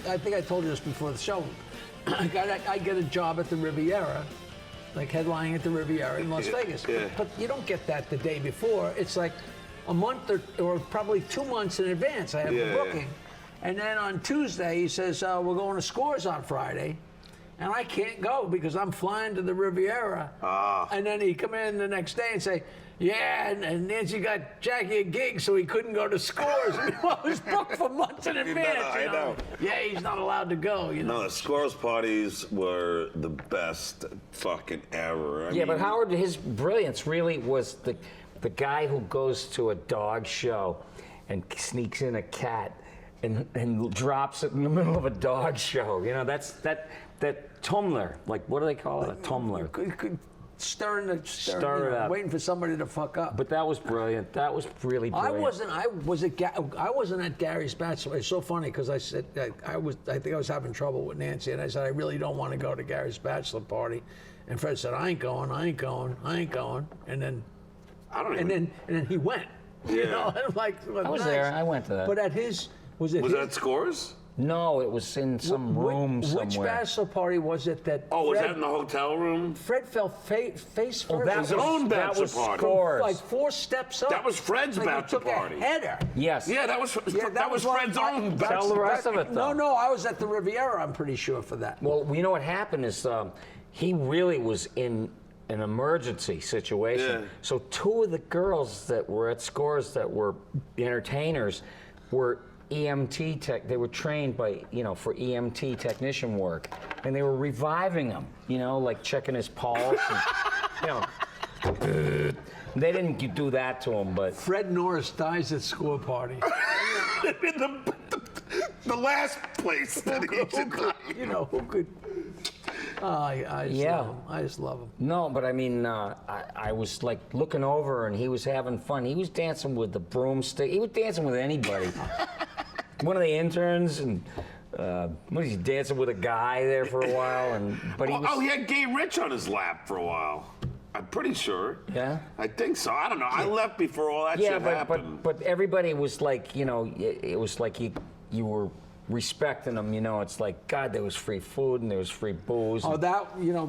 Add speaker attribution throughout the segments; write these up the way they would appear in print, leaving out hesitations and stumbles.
Speaker 1: I think I told you this before the show. I get a job at the Riviera, like headlining at the Riviera in Las Vegas.
Speaker 2: Yeah.
Speaker 1: But you don't get that the day before. It's like a month or probably 2 months in advance. I have a booking. And then on Tuesday, he says, we're going to Scores on Friday. And I can't go because I'm flying to the Riviera. And then he come in the next day and say, yeah, and Nancy got Jackie a gig, so he couldn't go to Scores. I was booked for months in advance.
Speaker 2: I know.
Speaker 1: Yeah, he's not allowed to go.
Speaker 2: No, the Scores parties were the best fucking ever. I mean,
Speaker 3: but Howard, his brilliance really was the guy who goes to a dog show and sneaks in a cat and drops it in the middle of a dog show. You know, that tumbler. Like, what do they call it? A tumbler.
Speaker 1: Stir it up. Waiting for somebody to fuck up.
Speaker 3: But that was brilliant. That was really brilliant.
Speaker 1: I wasn't at Gary's bachelor. It's so funny because I said I think I was having trouble with Nancy, and I said I really don't want to go to Gary's bachelor party, and Fred said I ain't going, and then and then he went.
Speaker 2: Yeah.
Speaker 1: You know, and I'm like,
Speaker 3: I was there. I went to that.
Speaker 1: But at his was that at
Speaker 2: Scores?
Speaker 3: No, it was in some room somewhere.
Speaker 1: Which bachelor party was it that?
Speaker 2: Was that in the hotel room?
Speaker 1: Fred fell face first.
Speaker 2: That was his own bachelor party.
Speaker 3: Scores.
Speaker 1: Like 4 steps up.
Speaker 2: That was Fred's bachelor party.
Speaker 1: He took a header.
Speaker 3: Yes.
Speaker 2: Yeah, that was Fred's own bachelor.
Speaker 3: Tell the rest of it, though.
Speaker 1: No, I was at the Riviera, I'm pretty sure, for that.
Speaker 3: Well, you know what happened is he really was in an emergency situation.
Speaker 2: Yeah.
Speaker 3: So 2 of the girls that were at Scores that were entertainers were EMT tech. They were trained by, for EMT technician work, and they were reviving him, like checking his pulse. And, they didn't do that to him, but
Speaker 1: Fred Norris dies at Score party.
Speaker 2: In the last place that he should die.
Speaker 1: Who could? I just love him.
Speaker 3: No, but I mean, I was like looking over, and he was having fun. He was dancing with the broomstick. He was dancing with anybody. One of the interns, and was he dancing with a guy there for a while? He had
Speaker 2: Gay Rich on his lap for a while. I'm pretty sure.
Speaker 3: Yeah?
Speaker 2: I think so. I don't know. I left before all that shit happened.
Speaker 3: But everybody was like, it was like you were respecting them, it's like, God, there was free food and there was free booze.
Speaker 1: Oh, that, there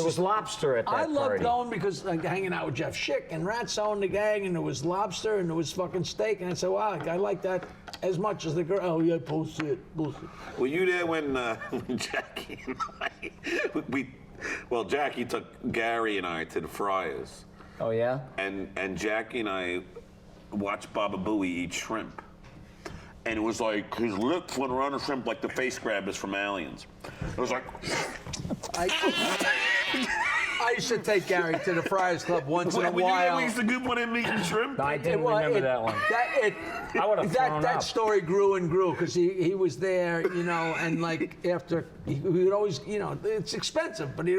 Speaker 3: was lobster at that party.
Speaker 1: I loved going because hanging out with Jeff Schick and Ratso and the gang, and there was lobster and there was fucking steak, and I said, wow, I like that as much as the girl. Oh, yeah, bullshit.
Speaker 2: Were you there when Jackie and I, Jackie took Gary and I to the Friars.
Speaker 3: Oh, yeah?
Speaker 2: And Jackie and I watched Baba Booey eat shrimp. And it was like his lips went around the shrimp like the face grabbers from Aliens. It was like.
Speaker 1: I used to take Gary to the Friars Club once in a while.
Speaker 2: We used to give one of them eating shrimp.
Speaker 3: I didn't remember that one.
Speaker 1: I would have thrown up. That story grew and grew because he was there, and like after he would always, it's expensive, but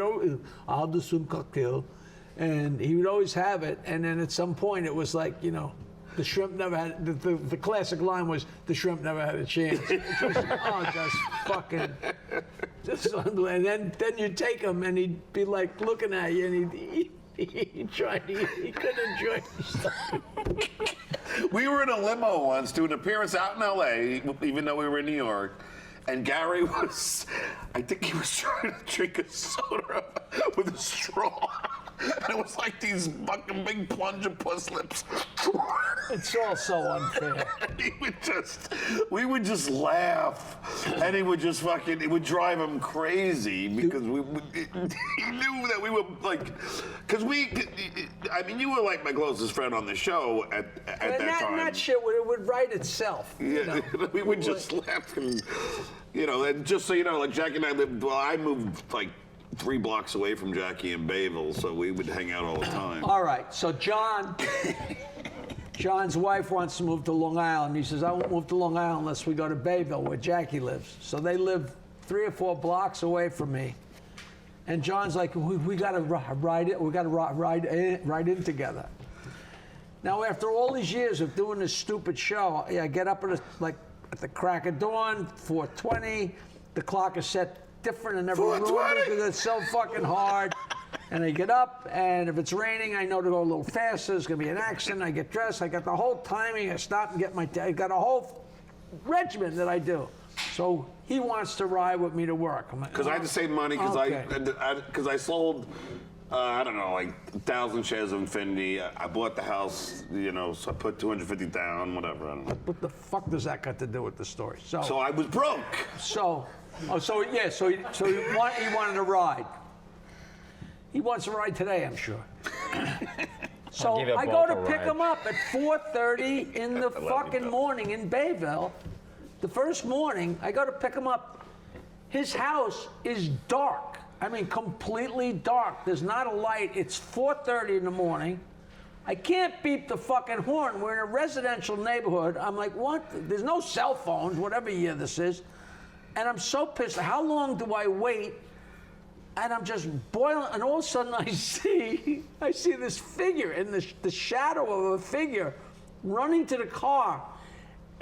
Speaker 1: I'll do some cocktail, and he would always have it, and then at some point it was like, the shrimp never had, the classic line was, the shrimp never had a chance. It was, just fucking, and then you'd take him and he'd be like looking at you and he couldn't enjoy himself.
Speaker 2: We were in a limo once doing an appearance out in LA, even though we were in New York. And Gary I think he was trying to drink a soda with a straw. And it was like these fucking big plunger puss lips.
Speaker 1: It's all so unfair.
Speaker 2: And we would just laugh. And it would drive him crazy because he knew that we were like, because you were like my closest friend on the show at that time.
Speaker 1: That shit would write itself.
Speaker 2: Yeah, we would just laugh and, and just so you know, like Jackie and I moved like 3 blocks away from Jackie and Bayville, so we would hang out all the time.
Speaker 1: All right, so John's wife wants to move to Long Island. He says, I won't move to Long Island unless we go to Bayville, where Jackie lives. So they live 3 or 4 blocks away from me. And John's like, we got to ride in together. Now, after all these years of doing this stupid show, I get up at the crack of dawn, 4:20. The clock is set different in every room because it's so fucking hard. And I get up, and if it's raining, I know to go a little faster. There's gonna be an accident. I get dressed. I got the whole timing. I stop and get I got a whole regimen that I do. So So he wants to ride with me to work. I'm like,
Speaker 2: Because I had to save money because
Speaker 1: okay.
Speaker 2: I sold, I don't know, like 1,000 shares of Infinity. I bought the house, you know, so I put 250 down, whatever. I don't know.
Speaker 1: What the fuck does that got to do with the story?
Speaker 2: So I was broke.
Speaker 1: So he wanted to ride. He wants to ride today, I'm sure. So
Speaker 3: give you
Speaker 1: I go to
Speaker 3: both a
Speaker 1: pick
Speaker 3: ride.
Speaker 1: him up at 4:30 in the fucking morning in Bayville. The first morning, I go to pick him up. His house is dark. I mean, completely dark. There's not a light. It's 4:30 in the morning. I can't beep the fucking horn. We're in a residential neighborhood. I'm like, what? There's no cell phones, whatever year this is. And I'm so pissed. How long do I wait? And I'm just boiling, and all of a sudden I see this figure in the shadow of a figure running to the car.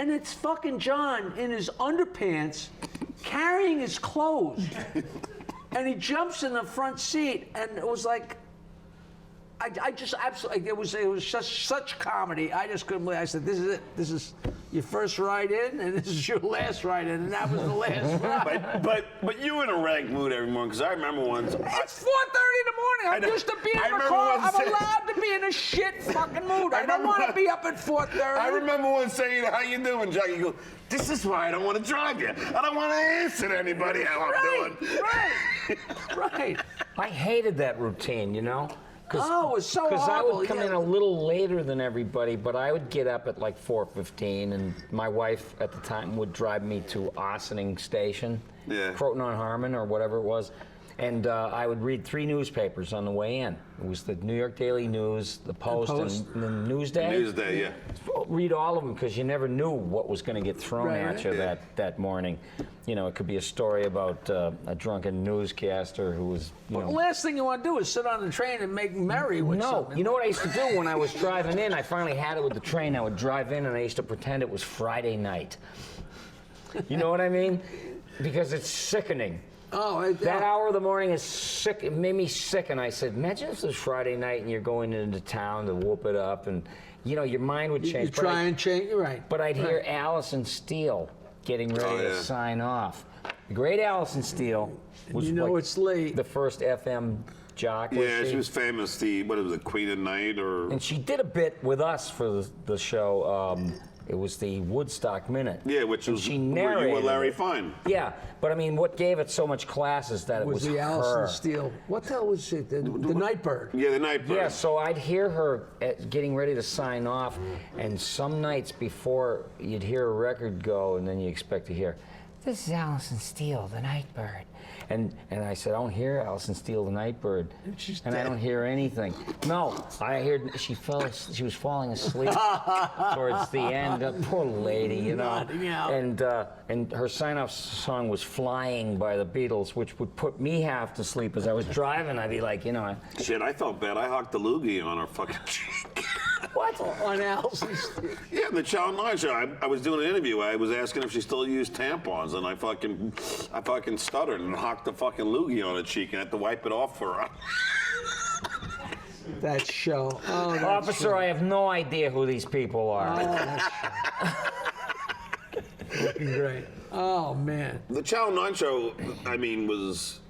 Speaker 1: And it's fucking John in his underpants carrying his clothes. And he jumps in the front seat, and it was like, I just absolutely, it was just such comedy. I just couldn't believe it. I said, this is it. This is your first ride in, and this is your last ride in, and that was the last ride.
Speaker 2: But you were in a rank mood every morning, because I remember once.
Speaker 1: It's 4:30 in the morning. I'm used to being in the car. I'm allowed to be in a shit fucking mood. I don't want to be up at 4:30.
Speaker 2: I remember once saying, "How you doing, Jackie?" You go, "This is why I don't want to drive you. I don't want to answer to anybody how I'm doing."
Speaker 1: Right.
Speaker 3: I hated that routine, you know?
Speaker 1: Oh, it was so
Speaker 3: Because I
Speaker 1: horrible.
Speaker 3: would come in a little later than everybody, but I would get up at like 4:15, and my wife at the time would drive me to Ossining Station,
Speaker 2: Yeah.
Speaker 3: Croton-on-Harmon or whatever it was, and I would read 3 newspapers on the way in. It was the New York Daily News, the Post, and the Newsday.
Speaker 2: Newsday, yeah.
Speaker 3: Read all of them because you never knew what was going to get thrown
Speaker 1: Right.
Speaker 3: at you that morning. You know, it could be a story about a drunken newscaster who was, you
Speaker 1: The
Speaker 3: know.
Speaker 1: last thing you want to do is sit on the train and make merry with
Speaker 3: No,
Speaker 1: something.
Speaker 3: you know what I used to do when I was driving in? I finally had it with the train. I would drive in and I used to pretend it was Friday night. You know what I mean? Because it's sickening.
Speaker 1: Oh,
Speaker 3: That hour of the morning is sick. It made me sick, and I said, imagine if it was Friday night and you're going into town to whoop it up, and you know your mind would
Speaker 1: You
Speaker 3: change.
Speaker 1: try and change. You're right.
Speaker 3: But I'd hear Allison Steele getting ready to
Speaker 2: yeah.
Speaker 3: sign off. The great Allison Steele was
Speaker 1: You know
Speaker 3: like
Speaker 1: it's late.
Speaker 3: the first FM jock.
Speaker 2: Yeah, she was famous. What was it, Queen of Night, or?
Speaker 3: And she did a bit with us for the show. It was the Woodstock Minute.
Speaker 2: Yeah, which
Speaker 3: And
Speaker 2: was
Speaker 3: she
Speaker 2: where you were
Speaker 3: narrated
Speaker 2: Larry
Speaker 3: it.
Speaker 2: Fine.
Speaker 3: Yeah, but I mean, what gave it so much class is that it was
Speaker 1: the
Speaker 3: her.
Speaker 1: Allison Steele. What the hell was it? The Nightbird.
Speaker 2: Yeah, the Night Bird.
Speaker 3: Yeah, so I'd hear her getting ready to sign off, and some nights before you'd hear a record go, and then you expect to hear, "This is Allison Steele, the Nightbird," and I said, "I don't hear Allison Steele, the Nightbird,"
Speaker 1: She's
Speaker 3: and I
Speaker 1: dead.
Speaker 3: don't hear anything. No, I heard she was falling asleep towards the end. Poor lady, you know.
Speaker 1: Nodding out.
Speaker 3: And her sign-off song was "Flying" by the Beatles, which would put me half to sleep as I was driving. I'd be like, you know,
Speaker 2: Shit, I felt bad. I hocked the loogie on her fucking cheek.
Speaker 1: What? On Allison Steele.
Speaker 2: Yeah, the Channel 9 show. I was doing an interview. I was asking if she still used tampons, and I fucking stuttered and hocked the fucking loogie on her cheek and had to wipe it off for her.
Speaker 1: That show. Oh, that
Speaker 3: officer, I have no idea who these people are.
Speaker 1: fucking great. Oh, man.
Speaker 2: The Channel 9 show, I mean, was.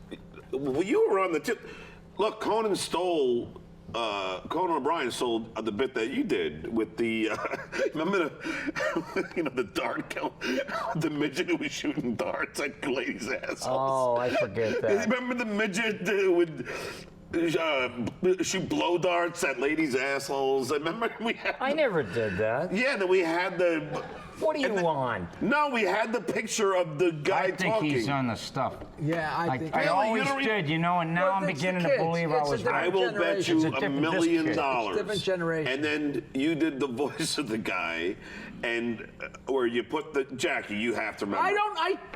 Speaker 2: Well, you were on the tip. Look, Conan O'Brien stole the bit that you did with the. Remember the dart kill? The midget who was shooting darts at ladies' assholes.
Speaker 3: Oh, I forget that.
Speaker 2: Remember the midget who would shoot blow darts at ladies' assholes? I remember we had.
Speaker 3: I never did that.
Speaker 2: Yeah, then we had the.
Speaker 3: What are you on?
Speaker 2: No, we had the picture of the guy
Speaker 4: I think
Speaker 2: talking.
Speaker 4: he's on the stuff.
Speaker 1: Yeah, I think.
Speaker 4: I
Speaker 2: Really?
Speaker 4: always
Speaker 2: You don't
Speaker 4: did, you know, and now
Speaker 1: Well,
Speaker 4: I'm
Speaker 1: that's the
Speaker 4: beginning to
Speaker 1: kids.
Speaker 4: believe I
Speaker 1: It's a
Speaker 4: was
Speaker 1: different
Speaker 4: right.
Speaker 2: I will bet
Speaker 1: generation.
Speaker 2: you
Speaker 4: It's a
Speaker 2: $1
Speaker 4: different-
Speaker 2: million.
Speaker 4: this kid.
Speaker 1: Different generation.
Speaker 2: And then you did the voice of the guy, and where you put the Jackie. You have to remember.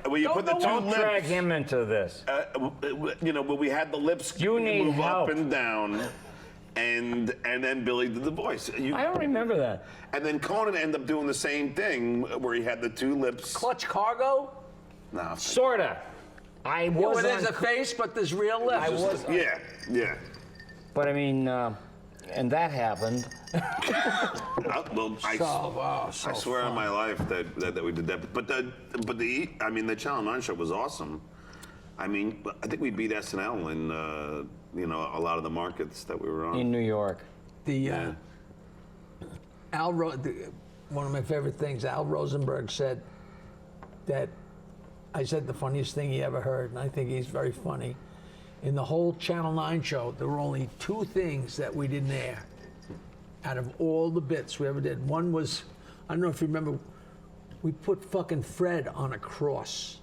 Speaker 2: Where you put the two
Speaker 3: Don't drag
Speaker 2: lips.
Speaker 3: him into this.
Speaker 2: You know, where we had the lips
Speaker 3: You need
Speaker 2: move
Speaker 3: help.
Speaker 2: up and down, and then Billy did the voice.
Speaker 3: I don't remember that.
Speaker 2: And then Conan ended up doing the same thing, where he had the two lips.
Speaker 1: Clutch Cargo?
Speaker 2: No.
Speaker 3: Sorta. I was
Speaker 1: Well, there's
Speaker 3: on,
Speaker 1: a face, but there's real lips.
Speaker 3: I was,
Speaker 2: Yeah.
Speaker 3: but I mean, and that happened.
Speaker 2: I swear on my life that we did that. But the Channel 9 show was awesome. I mean, I think we beat SNL in a lot of the markets that we were on.
Speaker 3: In New York.
Speaker 1: One of my favorite things, Al Rosenberg said that I said the funniest thing he ever heard, and I think he's very funny. In the whole Channel 9 show, there were only 2 things that we didn't air out of all the bits we ever did. One was, I don't know if you remember, we put fucking Fred on a cross.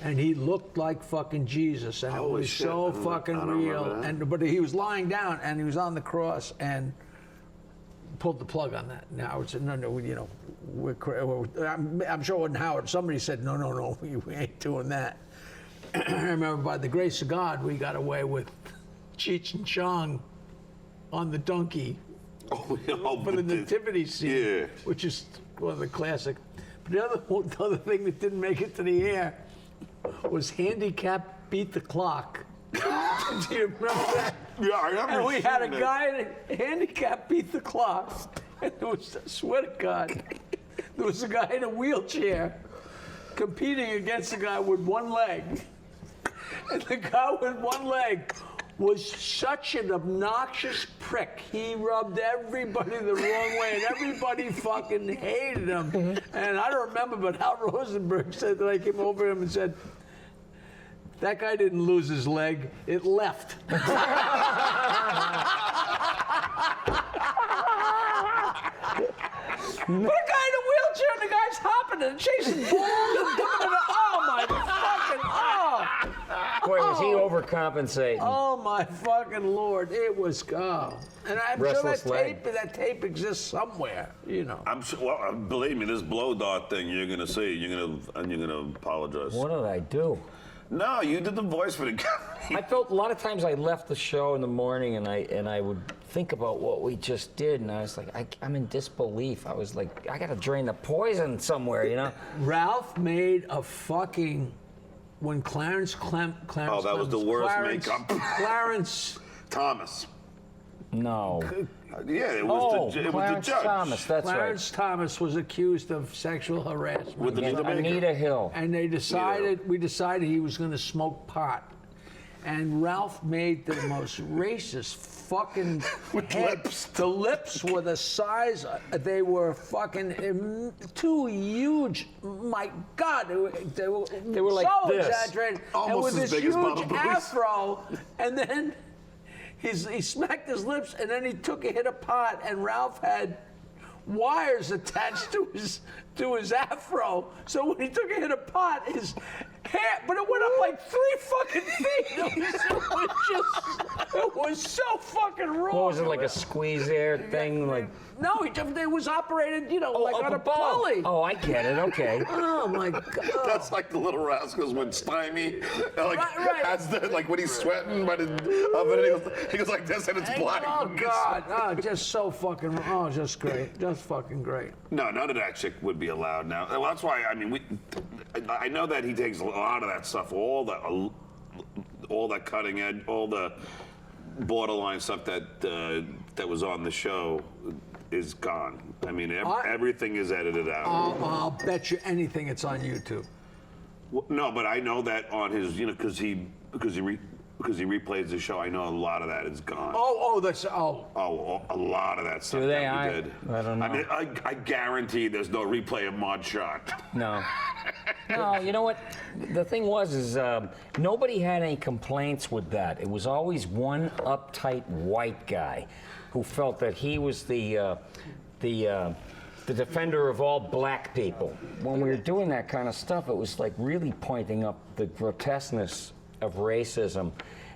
Speaker 1: And he looked like fucking Jesus, and it was so fucking real. But he was lying down, and he was on the cross, and pulled the plug on that. And Howard said, no, I'm sure it wasn't Howard. Somebody said, no, we ain't doing that. I remember by the grace of God, we got away with Cheech and Chong on the donkey for the nativity scene, which is one of the classic. But the other thing that didn't make it to the air was Handicap Beat the Clock. Do you remember that?
Speaker 2: Yeah, I remember.
Speaker 1: And we had a guy in Handicap Beat the Clock. And there was, I swear to God, there was a guy in a wheelchair competing against a guy with one leg. And the guy with one leg was such an obnoxious prick. He rubbed everybody the wrong way, and everybody fucking hated him. And I don't remember, but Al Rosenberg said that I came over to him and said, that guy didn't lose his leg, it left. Put a guy in a wheelchair and the guy's hopping and chasing balls and doing it. Oh my fucking,
Speaker 3: Boy, was he overcompensating.
Speaker 1: Oh my fucking Lord, it was, and I'm
Speaker 3: Restless
Speaker 1: sure
Speaker 3: leg.
Speaker 1: that tape exists somewhere, you know.
Speaker 2: I'm sure. Well, believe me, this blow dart thing you're gonna see. You're gonna apologize.
Speaker 3: What did I do?
Speaker 2: No, you did the voice for the guy.
Speaker 3: I felt a lot of times I left the show in the morning and I would think about what we just did, and I was like, I'm in disbelief. I was like, I gotta drain the poison somewhere, you know?
Speaker 1: Ralph made a fucking, when Clarence
Speaker 2: Oh, that was the worst makeup.
Speaker 1: Clarence
Speaker 2: Thomas.
Speaker 3: No.
Speaker 2: Yeah, it was the
Speaker 3: Clarence
Speaker 2: judge.
Speaker 3: Thomas, that's
Speaker 1: Clarence Thomas was accused of sexual harassment.
Speaker 2: With the
Speaker 3: right.
Speaker 2: Jamaican.
Speaker 3: Anita Hill.
Speaker 1: And we decided he was going to smoke pot. And Ralph made the most racist fucking head.
Speaker 2: Lips.
Speaker 1: The lips were the size, they were fucking too huge. My God, they were
Speaker 3: like
Speaker 1: so
Speaker 3: this.
Speaker 1: exaggerated.
Speaker 2: Almost
Speaker 1: and with
Speaker 2: as
Speaker 1: this
Speaker 2: big as
Speaker 1: huge
Speaker 2: Baba Booey's.
Speaker 1: afro, and then he smacked his lips, and then he took a hit of pot, and Ralph had wires attached to his afro. So when he took a hit of pot, his hair, but it went up like 3 fucking feet. It was so fucking wrong.
Speaker 3: What was it, like a squeeze air thing? Like,
Speaker 1: No, it was operated, like
Speaker 3: up
Speaker 1: on a
Speaker 3: above.
Speaker 1: pulley.
Speaker 3: Oh, I get it, okay.
Speaker 1: Oh my God.
Speaker 2: That's like the Little Rascals when Stymie,
Speaker 1: Right.
Speaker 2: has like when he's sweating by the oven, he goes like this and it's black.
Speaker 1: Oh God. Oh, just so fucking, just great. Just fucking great.
Speaker 2: No, none of that shit would be allowed now. Well, that's why, I mean, I know that he takes a lot of that stuff, all that cutting edge, all the borderline stuff that was on the show is gone. I mean, everything is edited out.
Speaker 1: I'll bet you anything it's on YouTube.
Speaker 2: Well, no, but I know that on his, because he replays the show. I know a lot of that is gone.
Speaker 1: Oh,
Speaker 2: A lot of that stuff
Speaker 3: Do they?
Speaker 2: that we did.
Speaker 3: I don't know.
Speaker 2: I mean, I guarantee there's no replay of Mod Shot.
Speaker 3: No. No, you know what? The thing was, nobody had any complaints with that. It was always one uptight white guy who felt that he was the defender of all black people. When we were doing that kind of stuff, it was like really pointing up the grotesqueness of racism.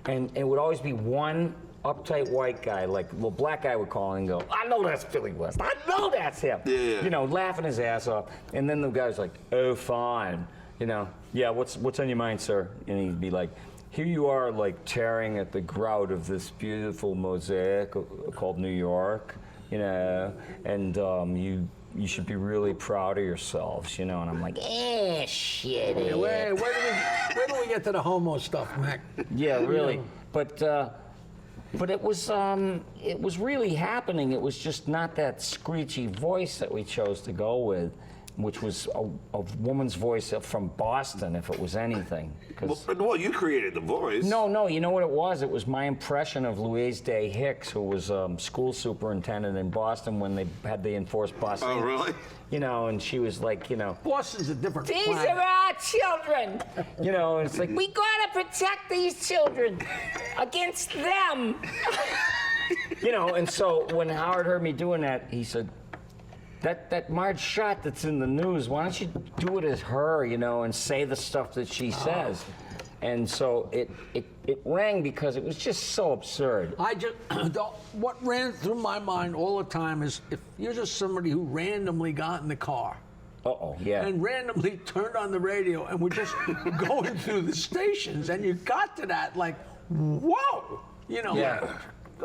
Speaker 3: And it would always be one uptight white guy, like the black guy would call and go, I know that's Philly West. I know that's him.
Speaker 2: Yeah.
Speaker 3: You know, laughing his ass off. And then the guy's like, oh, fine. You know, yeah, what's on your mind, sir? And he'd be like, here you are, like, tearing at the grout of this beautiful mosaic called New York, you know, and you should be really proud of yourselves, you know. And I'm like, shit.
Speaker 1: yeah. Where do we get to the homo stuff, Mac?
Speaker 3: Yeah, really. But But it was really happening. It was just not that screechy voice that we chose to go with, which was a woman's voice from Boston, if it was anything.
Speaker 2: Well, you created the voice.
Speaker 3: No, you know what it was? It was my impression of Louise Day Hicks, who was school superintendent in Boston when they had the enforced busing.
Speaker 2: Oh, really?
Speaker 3: You know, and she was like, you know,
Speaker 1: Boston's a different
Speaker 3: these
Speaker 1: planet.
Speaker 3: are our children. You know, and it's like, we gotta protect these children against them. You know, and so when Howard heard me doing that, he said, that Marge shot that's in the news, why don't you do it as her, you know, and say the stuff that she says? And so it rang because it was just so absurd.
Speaker 1: What ran through my mind all the time is if you're just somebody who randomly got in the car
Speaker 3: Yeah.
Speaker 1: and randomly turned on the radio and were just going through the stations and you got to that like, whoa, you know,
Speaker 3: Yeah.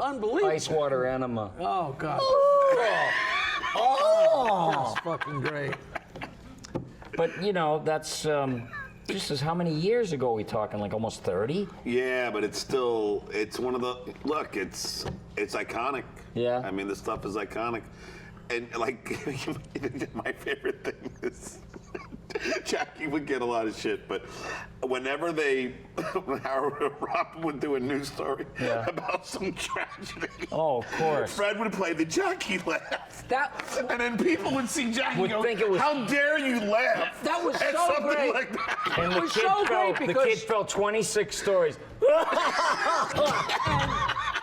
Speaker 1: unbelievable.
Speaker 3: Ice water enema.
Speaker 1: Oh, God.
Speaker 3: Oh!
Speaker 1: That's fucking great.
Speaker 3: But, you know, that's just as how many years ago are we talking? Like almost 30?
Speaker 2: Yeah, but it's one of the, look, it's iconic.
Speaker 3: Yeah.
Speaker 2: I mean, this stuff is iconic. And like, my favorite thing is, Jackie would get a lot of shit, but whenever when Howard Robin would do a news story about some tragedy,
Speaker 3: Oh, of course.
Speaker 2: Fred would play the Jackie laugh. And then people would see Jackie
Speaker 3: Would
Speaker 2: go,
Speaker 3: think it was-
Speaker 2: how dare you laugh?
Speaker 1: That was
Speaker 2: at
Speaker 1: so
Speaker 2: something
Speaker 1: great.
Speaker 2: like that.
Speaker 3: And the
Speaker 1: was
Speaker 3: kid,
Speaker 1: so
Speaker 3: fell,
Speaker 1: great
Speaker 3: the
Speaker 1: because-
Speaker 3: kid fell 26 stories.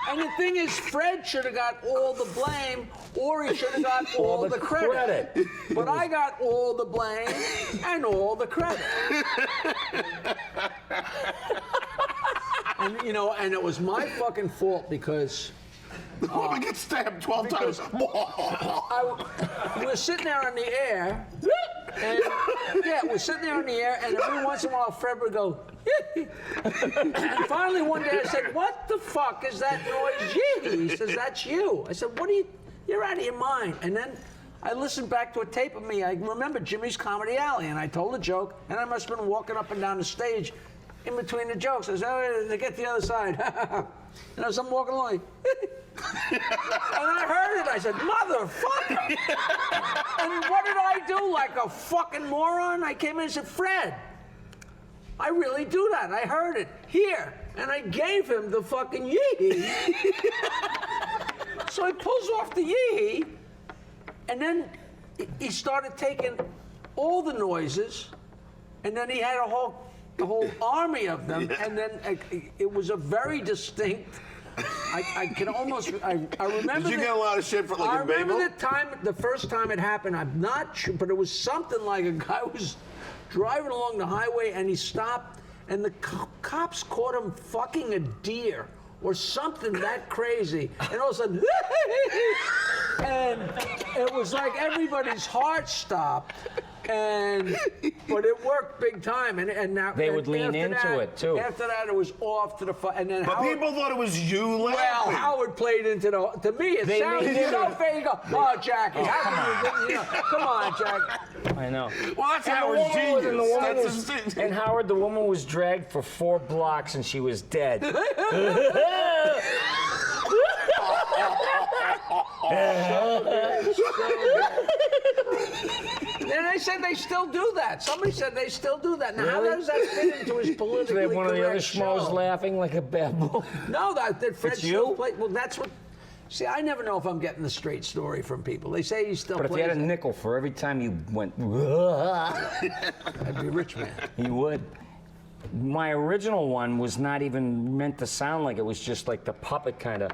Speaker 1: And the thing is, Fred should have got all the blame, or he should have got all the credit. But I got all the blame and all the credit. And you know, and it was my fucking fault because
Speaker 2: The woman gets stabbed 12 times.
Speaker 1: we're sitting there on the air, and we're sitting there on the air, and every once in a while Fred would go, and finally one day I said, what the fuck is that noise? He says, that's you. I said, you're out of your mind. And then I listened back to a tape of me. I remember Jimmy's Comedy Alley, and I told a joke, and I must have been walking up and down the stage in between the jokes. I said, oh, they get the other side. And as I'm walking along, and I heard it. I said, motherfucker. And what did I do? Like a fucking moron? I came in and said, Fred, I really do that. I heard it. Here. And I gave him the fucking yee. So he pulls off the yee, and then he started taking all the noises, and then he had a whole army of them, and then it was a very distinct. I can almost. I remember.
Speaker 2: Did you get a lot of shit for like
Speaker 1: I
Speaker 2: in Babel?
Speaker 1: remember the first time it happened. I'm not sure, but it was something like a guy was driving along the highway and he stopped, and the cops caught him fucking a deer or something that crazy, and all of a sudden, and it was like everybody's heart stopped. But it worked big time, and now
Speaker 3: They would lean into it, too.
Speaker 1: After that, it was off to the and then.
Speaker 2: But
Speaker 1: Howard,
Speaker 2: people thought it was you
Speaker 1: well,
Speaker 2: laughing.
Speaker 1: Howard played into the. To me, it
Speaker 3: They
Speaker 1: sounded
Speaker 3: leaned
Speaker 1: so
Speaker 3: into it.
Speaker 1: fair. You go, oh, Jackie, how can you? Come on, Jackie.
Speaker 3: I know.
Speaker 2: Well, that's
Speaker 3: And the
Speaker 2: Howard's
Speaker 3: woman was-
Speaker 2: genius.
Speaker 3: and the woman
Speaker 2: That's
Speaker 3: was-
Speaker 2: his thing.
Speaker 3: And Howard, the woman was dragged for 4 blocks and she was dead.
Speaker 1: And they said they still do that. Somebody said they still do that. Now, how
Speaker 3: Really?
Speaker 1: does that fit into his
Speaker 3: So
Speaker 1: politically
Speaker 3: they have one of the other
Speaker 1: correct
Speaker 3: schmoes
Speaker 1: show?
Speaker 3: laughing like a baboon.
Speaker 1: No, that Fred
Speaker 3: It's
Speaker 1: still
Speaker 3: you?
Speaker 1: played. Well, that's what. See, I never know if I'm getting the straight story from people. They say he still
Speaker 3: But if you
Speaker 1: plays.
Speaker 3: had a nickel for every time you went,
Speaker 1: I'd be a rich man.
Speaker 3: you would. My original one was not even meant to sound like it was just like the puppet kind of.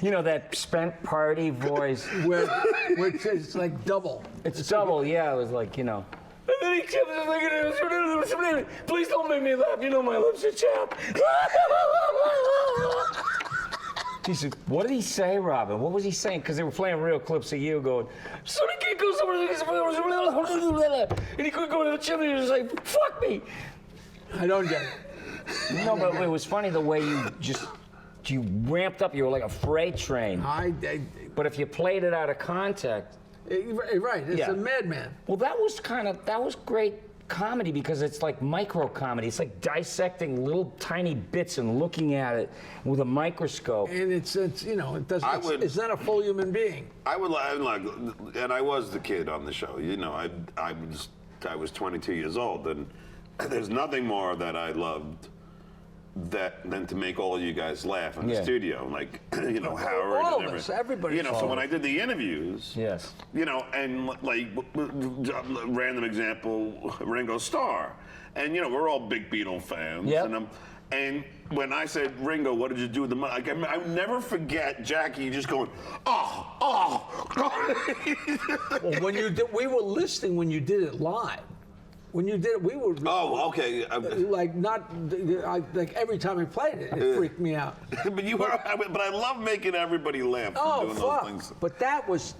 Speaker 3: You know, that spent party voice.
Speaker 1: Where it's like double.
Speaker 3: It's double, yeah. It was like, you know. And then he kept just like, please don't make me laugh. You know my lips are chapped. He said, what did he say, Robin? What was he saying? Because they were playing real clips of you going, Sonny can't go somewhere. And he couldn't go to the chimney. He was like, fuck me.
Speaker 1: I don't get it.
Speaker 3: No, but it was funny the way you ramped up. You were like a freight train. But if you played it out of context.
Speaker 1: Right, it's
Speaker 3: Yeah.
Speaker 1: a madman.
Speaker 3: Well, that was great comedy because it's like micro comedy. It's like dissecting little tiny bits and looking at it with a microscope.
Speaker 1: And it's you know, it doesn't. It's not a full human being.
Speaker 2: I would like, and I was the kid on the show. You know, I was 22 years old, and there's nothing more that I loved than to make all of you guys laugh in the studio, like you know, Howard
Speaker 1: all
Speaker 2: and
Speaker 1: of us, everybody.
Speaker 2: You know, so when I did the interviews,
Speaker 3: Yes.
Speaker 2: you know, and like random example, Ringo Starr, and you know, we're all big Beatle fans,
Speaker 3: Yep.
Speaker 2: and when I said, Ringo, what did you do with the money? Like, I would never forget Jackie just going, oh.
Speaker 1: Well, when you did, we were listening when you did it live. When you did it, we were.
Speaker 2: Oh, okay.
Speaker 1: Like like every time we played it, it freaked me out.
Speaker 2: But I love making everybody laugh.
Speaker 1: Oh,
Speaker 2: doing
Speaker 1: fuck.
Speaker 2: those things.
Speaker 1: But that was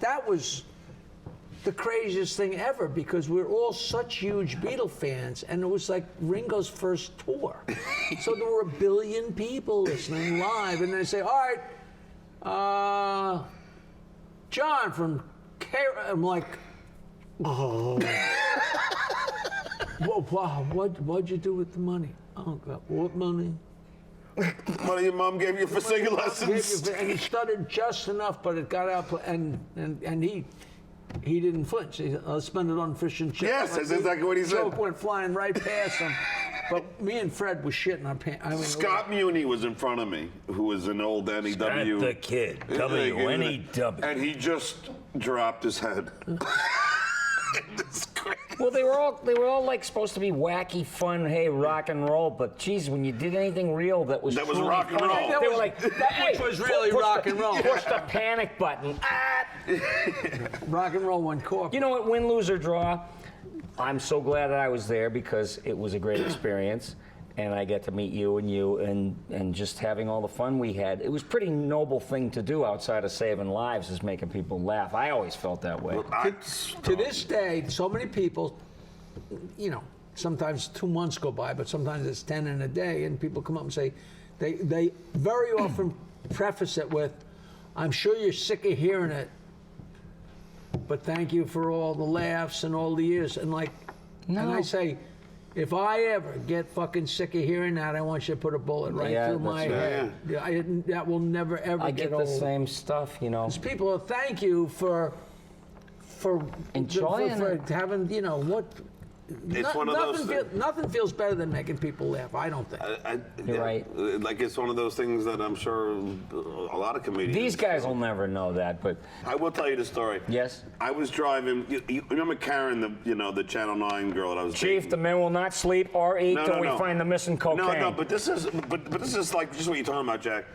Speaker 1: the craziest thing ever because we're all such huge Beatle fans, and it was like Ringo's first tour. So there were 1 billion people listening live, and they say, all right, John from I'm like, oh. Wow, what'd you do with the money? Oh, God, what money?
Speaker 2: Money your mom gave you for singing lessons.
Speaker 1: And he stuttered just enough, but it got out, and he didn't flinch. He said, I'll spend it on fish and chips.
Speaker 2: Yes, that's exactly what he said.
Speaker 1: Joke went flying right past him. But me and Fred was shitting our pants. I mean,
Speaker 2: Scott Muni was in front of me, who was an old NEW.
Speaker 3: Scott the Kid, W-N-E-W.
Speaker 2: And he just dropped his head. It's crazy.
Speaker 3: Well, they were all like supposed to be wacky, fun, hey, rock and roll. But geez, when you did anything real that was truly
Speaker 2: rock and
Speaker 3: funny,
Speaker 2: roll.
Speaker 3: they were like, hey,
Speaker 1: which was really rock and roll.
Speaker 3: Push the panic button.
Speaker 1: rock and roll went corporate.
Speaker 3: You know what? Win, lose, or draw. I'm so glad that I was there because it was a great experience. And I get to meet you and just having all the fun we had. It was a pretty noble thing to do outside of saving lives is making people laugh. I always felt that way.
Speaker 2: Well,
Speaker 1: to this day, so many people, you know, sometimes 2 months go by, but sometimes it's 10 in a day, and people come up and say, they very often preface it with, I'm sure you're sick of hearing it, but thank you for all the laughs and all the years. And like, and I say, if I ever get fucking sick of hearing that, I want you to put a bullet right through my head. Yeah, that will never ever
Speaker 3: I
Speaker 1: get
Speaker 3: get
Speaker 1: old.
Speaker 3: the same stuff, you know.
Speaker 1: Because people will thank you for
Speaker 3: enjoying
Speaker 1: for having, you know, what.
Speaker 2: It's one of those things.
Speaker 1: Nothing feels better than making people laugh. I don't think.
Speaker 3: You're right.
Speaker 2: Like it's one of those things that I'm sure a lot of comedians.
Speaker 3: These guys will never know that, but
Speaker 2: I will tell you the story.
Speaker 3: Yes.
Speaker 2: I was driving. You remember Karen, the Channel 9 girl that I was
Speaker 3: Chief,
Speaker 2: dating?
Speaker 3: the men will not sleep or eat till we find the missing cocaine.
Speaker 2: No, but this is like just what you're talking about, Jack.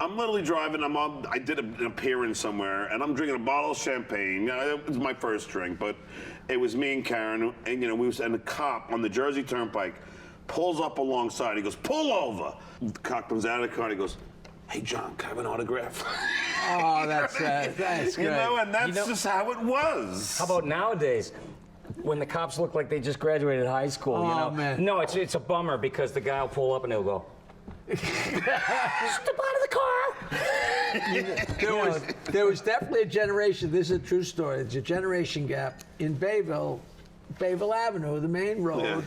Speaker 2: I'm literally driving. I did an appearance somewhere, and I'm drinking a bottle of champagne. It was my first drink, but it was me and Karen, and you know and the cop on the Jersey Turnpike pulls up alongside. He goes, "Pull over." The cop comes out of the car. And he goes, "Hey, John, can I have an autograph?"
Speaker 1: Oh, that's great.
Speaker 2: You know, and that's just how it was.
Speaker 3: How about nowadays? When the cops look like they just graduated high school, you know?
Speaker 1: Man.
Speaker 3: No, it's a bummer because the guy will pull up and he'll go, "Step out of the car!"
Speaker 1: There was definitely a generation. This is a true story. There's a generation gap in Bayville Avenue, the main road,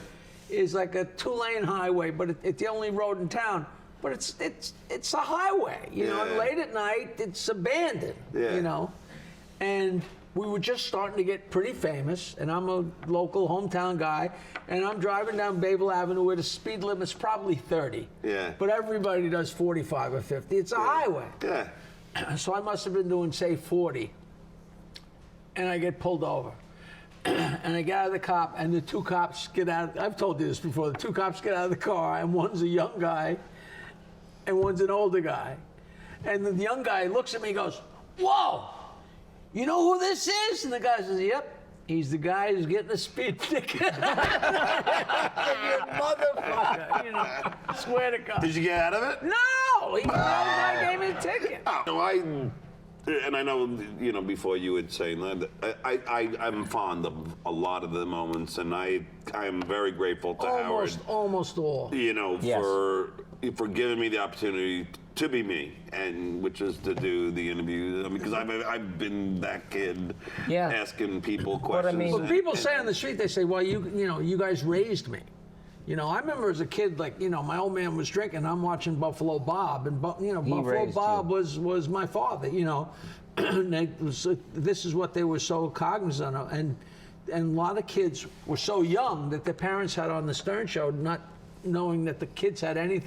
Speaker 1: is like a 2-lane highway, but it's the only road in town. But it's a highway, you know. And late at night, it's abandoned, you know. And we were just starting to get pretty famous, and I'm a local hometown guy, and I'm driving down Bayville Avenue where the speed limit's probably 30.
Speaker 2: Yeah.
Speaker 1: But everybody does 45 or 50. It's a highway.
Speaker 2: Yeah.
Speaker 1: So I must have been doing, say, 40. And I get pulled over. And I get out of the cop, and the 2 cops get out. I've told you this before. The 2 cops get out of the car, and one's a young guy, and one's an older guy. And the young guy looks at me and goes, "Whoa, you know who this is?" And the guy says, "Yep. He's the guy who's getting a speed ticket." You motherfucker. You know, swear to God.
Speaker 2: Did you get out of it?
Speaker 1: No! The guy gave me a ticket.
Speaker 2: No, and I know, you know, before you would say that, I'm fond of a lot of the moments, and I am very grateful to Howard.
Speaker 1: Almost all.
Speaker 2: You know, for giving me the opportunity to be me, and which is to do the interview. I mean, because I've been that kid asking people questions.
Speaker 3: I mean,
Speaker 1: Well, people say on the street, they say, well, you guys raised me. I remember as a kid, like, my old man was drinking, I'm watching Buffalo Bob, and Buffalo Bob was my father, and this is what they were so cognizant of, and a lot of kids were so young that their parents had on the Stern Show, not knowing that the kids had any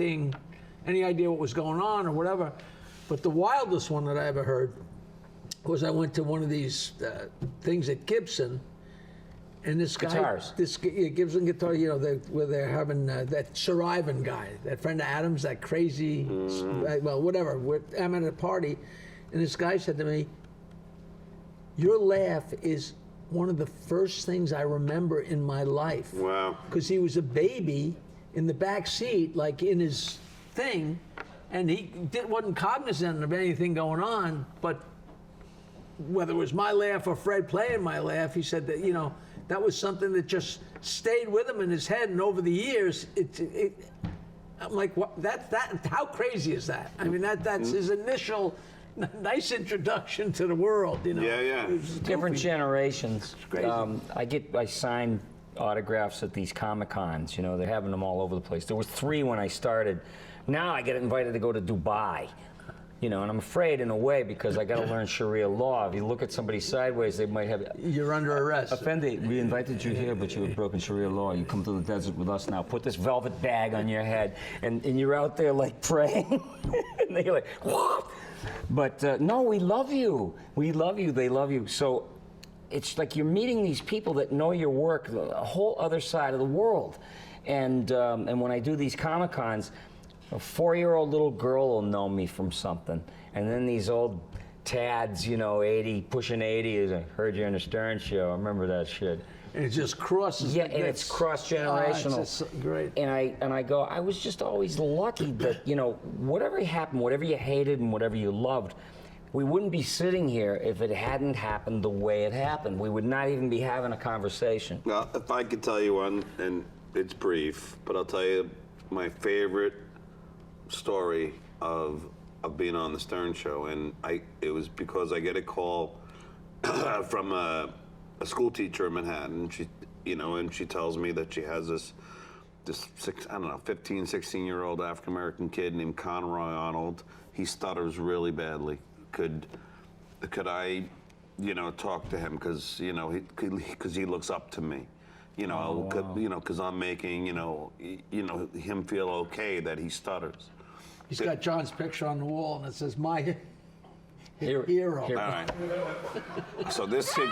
Speaker 1: idea what was going on or whatever. But the wildest one that I ever heard was I went to one of these things at Gibson, and this guy, Gibson guitar, where they're having that Sir Ivan guy, that friend of Adam's, that crazy, well, whatever. I'm at a party, and this guy said to me, "Your laugh is one of the first things I remember in my life."
Speaker 2: Wow.
Speaker 1: Because he was a baby in the back seat, like in his thing, and he wasn't cognizant of anything going on, but whether it was my laugh or Fred playing my laugh, he said that, that was something that just stayed with him in his head, and over the years, I'm like, what? How crazy is that? I mean, that's his initial nice introduction to the world,
Speaker 2: Yeah.
Speaker 3: Different generations.
Speaker 1: It's crazy.
Speaker 3: I sign autographs at these Comic-Cons, they're having them all over the place. There was 3 when I started. Now I get invited to go to Dubai. And I'm afraid in a way because I got to learn Sharia law. If you look at somebody sideways, they might have...
Speaker 1: You're under arrest.
Speaker 3: Effendi, we invited you here, but you have broken Sharia law. You come to the desert with us now. Put this velvet bag on your head, and you're out there like praying. And they're like, what? But no, we love you. We love you. They love you. So it's like you're meeting these people that know your work, a whole other side of the world. And when I do these Comic-Cons, a 4-year-old little girl will know me from something. And then these old tads, 80, pushing 80, is I heard you on the Stern Show. I remember that shit.
Speaker 1: And it just crosses.
Speaker 3: Yeah, and it's cross-generational.
Speaker 1: It's great.
Speaker 3: And I go, I was just always lucky that, whatever happened, whatever you hated and whatever you loved, we wouldn't be sitting here if it hadn't happened the way it happened. We would not even be having a conversation.
Speaker 2: Well, if I could tell you one, and it's brief, but I'll tell you my favorite story of being on the Stern Show, and it was because I get a call from a school teacher in Manhattan. She, and she tells me that she has this 15, 16-year-old African-American kid named Conroy Arnold. He stutters really badly. Could I, talk to him because he looks up to me. Because I'm making, him feel okay that he stutters.
Speaker 1: He's got John's picture on the wall, and it says, "My hero."
Speaker 2: All right. So this kid,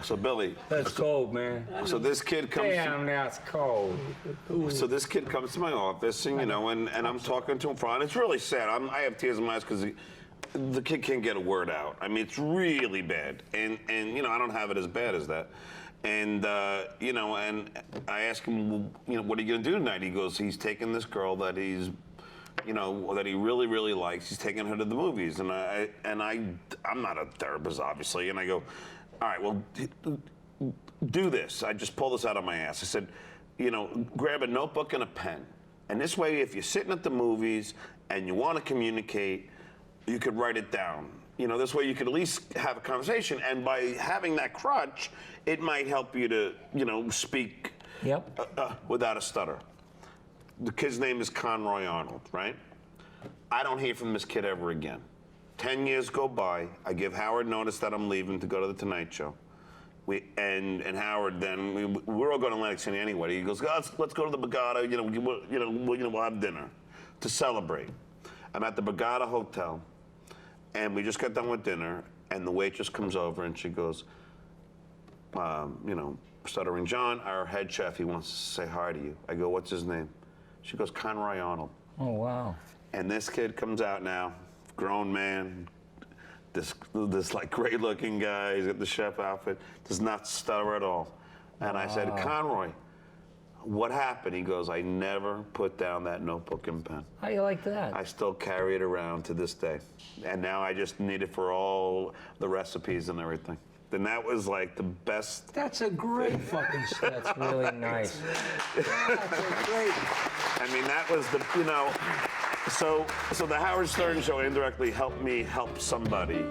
Speaker 2: so Billy.
Speaker 3: That's cold, man.
Speaker 2: So this kid comes.
Speaker 3: Damn, that's cold.
Speaker 2: So this kid comes to my office, and and I'm talking to him for, and it's really sad. I have tears in my eyes because the kid can't get a word out. I mean, it's really bad, and I don't have it as bad as that. And, and I ask him, what are you going to do tonight? He goes, he's taking this girl that he's, that he really, really likes. He's taking her to the movies. And I'm not a therapist, obviously. And I go, all right, well, do this. I just pulled this out of my ass. I said, grab a notebook and a pen. And this way, if you're sitting at the movies and you want to communicate, you could write it down. This way you could at least have a conversation, and by having that crutch, it might help you to, speak without a stutter. The kid's name is Conroy Arnold, right? I don't hear from this kid ever again. 10 years go by. I give Howard notice that I'm leaving to go to the Tonight Show. And Howard then, we're all going to Atlantic City anyway. He goes, let's go to the Borgata, we'll have dinner to celebrate. I'm at the Borgata Hotel. And we just got done with dinner, and the waitress comes over and she goes, Stuttering John, our head chef, he wants to say hi to you. I go, what's his name? She goes, Conroy Arnold.
Speaker 3: Oh, wow.
Speaker 2: And this kid comes out now, grown man, this like great looking guy, he's got the chef outfit, does not stutter at all. And I said, Conroy, what happened? He goes, I never put down that notebook and pen.
Speaker 3: How do you like that?
Speaker 2: I still carry it around to this day. And now I just need it for all the recipes and everything. Then that was like the best.
Speaker 1: That's a great fucking story.
Speaker 3: That's really nice.
Speaker 1: That's a great.
Speaker 2: I mean, that was the, So the Howard Stern show indirectly helped me help somebody.